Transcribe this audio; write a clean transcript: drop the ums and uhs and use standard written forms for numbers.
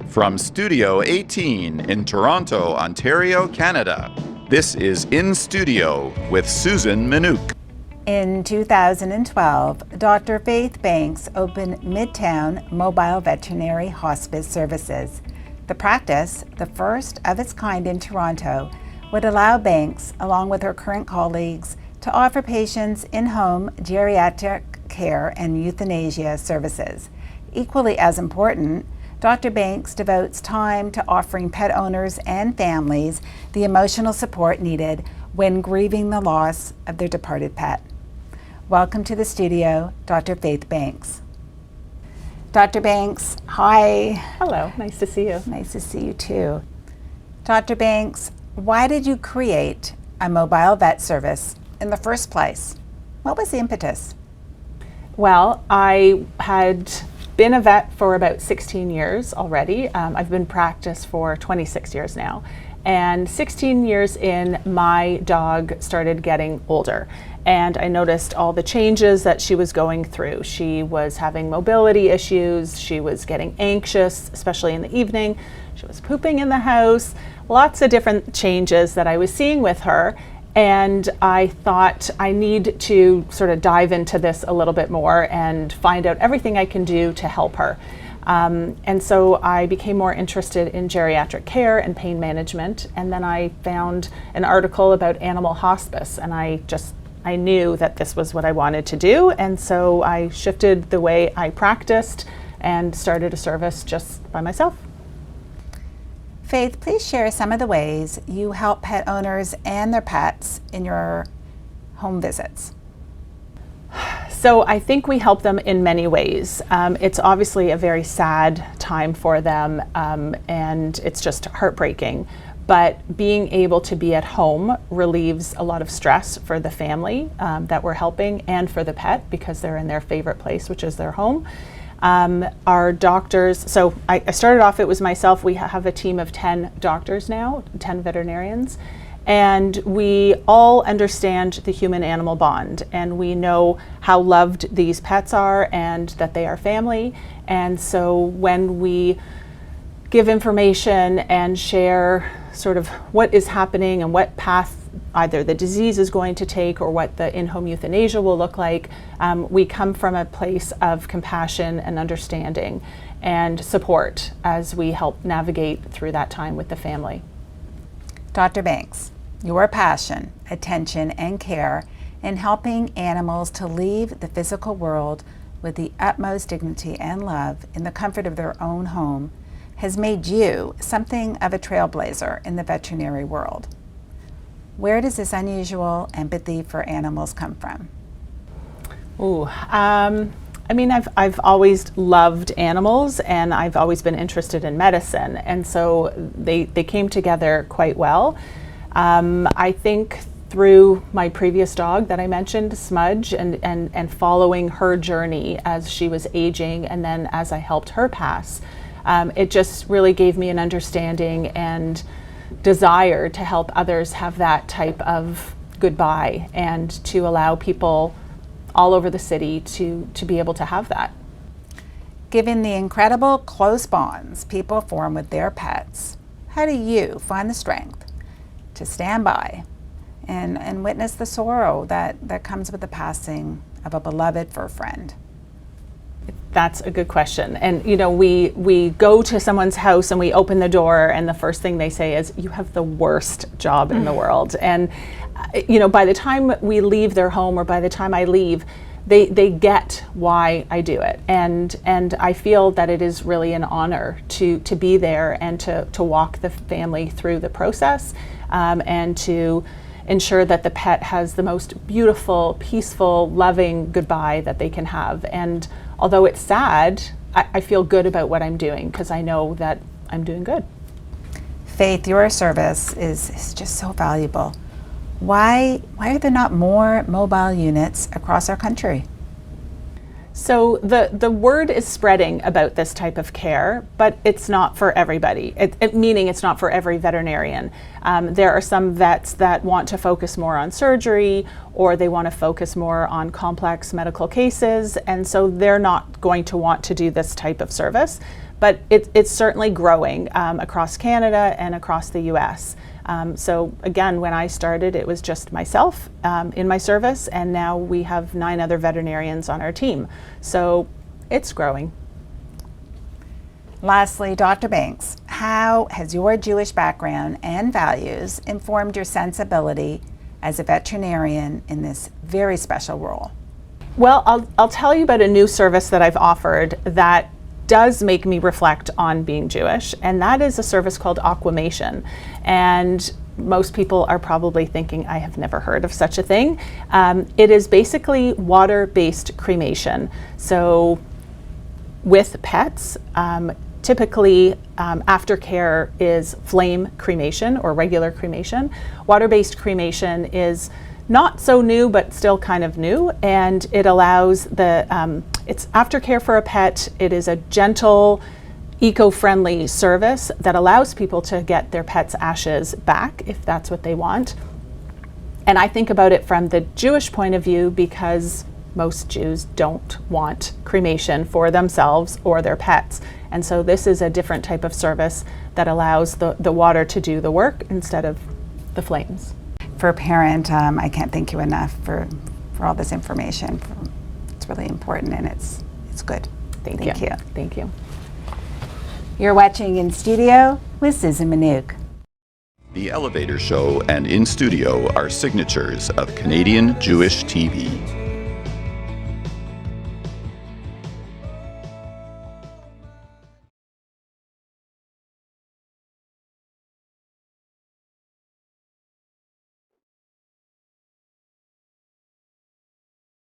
From Studio 18 in Toronto, Ontario, Canada, this is In Studio with Susan Minuk. In 2012, Dr. Faith Banks opened Midtown Mobile Veterinary Hospice Services. The practice, the first of its kind in Toronto, would allow Banks, along with her current colleagues, to offer patients in-home geriatric care and euthanasia services. Equally as important, Dr. Banks devotes time to offering pet owners and families the emotional support needed when grieving the loss of their departed pet. Welcome to the studio, Dr. Faith Banks. Dr. Banks, hi. Hello, nice to see you. Nice to see you too. Dr. Banks, why did you create a mobile vet service in the first place? What was the impetus? Well, I had been a vet for about 16 years already. I've been practiced for 26 years now. And 16 years in, my dog started getting older. And I noticed all the changes that she was going through. She was having mobility issues. She was getting anxious, especially in the evening. She was pooping in the house. Lots of different changes that I was seeing with her. And I thought I need to sort of dive into this a little bit more and find out everything I can do to help her. And so I became more interested in geriatric care and pain management. And then I found an article about animal hospice, and I knew that this was what I wanted to do. And so I shifted the way I practiced and started a service just by myself. Faith, please share some of the ways you help pet owners and their pets in your home visits. So I think we help them in many ways. It's obviously a very sad time for them, and it's just heartbreaking. But being able to be at home relieves a lot of stress for the family that we're helping and for the pet, because they're in their favorite place, which is their home. Our doctors, so I started off, it was myself. We have a team of 10 doctors now, 10 veterinarians, and we all understand the human-animal bond, and we know how loved these pets are and that they are family. And so when we give information and share sort of what is happening and what path either the disease is going to take or what the in-home euthanasia will look like, we come from a place of compassion and understanding and support as we help navigate through that time with the family. Dr. Banks, your passion, attention, and care in helping animals to leave the physical world with the utmost dignity and love in the comfort of their own home has made you something of a trailblazer in the veterinary world. Where does this unusual empathy for animals come from? I've always loved animals, and I've always been interested in medicine, and so they came together quite well. I think through my previous dog that I mentioned, Smudge, and following her journey as she was aging, and then as I helped her pass, it just really gave me an understanding and desire to help others have that type of goodbye, and to allow people all over the city to be able to have that. Given the incredible close bonds people form with their pets, how do you find the strength to stand by and witness the sorrow that comes with the passing of a beloved fur friend? That's a good question. And we go to someone's house and we open the door, and the first thing they say is, "You have the worst job in the world." And by the time we leave their home, or by the time I leave, they get why I do it. And I feel that it is really an honor to be there and to walk the family through the process, and to ensure that the pet has the most beautiful, peaceful, loving goodbye that they can have. And although it's sad, I feel good about what I'm doing, because I know that I'm doing good. Faith, your service is just so valuable. Why are there not more mobile units across our country? So the word is spreading about this type of care, but it's not for everybody, meaning it's not for every veterinarian. There are some vets that want to focus more on surgery, or they want to focus more on complex medical cases, and so they're not going to want to do this type of service. But it's certainly growing across Canada and across the US. So again, when I started, it was just myself in my service, and now we have 9 other veterinarians on our team. So it's growing. Lastly, Dr. Banks, how has your Jewish background and values informed your sensibility as a veterinarian in this very special role? Well, I'll tell you about a new service that I've offered that does make me reflect on being Jewish, and that is a service called aquamation. And most people are probably thinking, I have never heard of such a thing. It is basically water-based cremation. So with pets, typically aftercare is flame cremation or regular cremation. Water-based cremation is not so new, but still kind of new, and it allows it's aftercare for a pet. It is a gentle, eco-friendly service that allows people to get their pet's ashes back if that's what they want. And I think about it from the Jewish point of view because most Jews don't want cremation for themselves or their pets. And so this is a different type of service that allows the water to do the work instead of the flames. For a parent, I can't thank you enough for all this information. It's really important, and it's good. Thank you. Thank you. You're watching In Studio with Susan Minuk. The Elevator Show and In Studio are signatures of Canadian Jewish TV.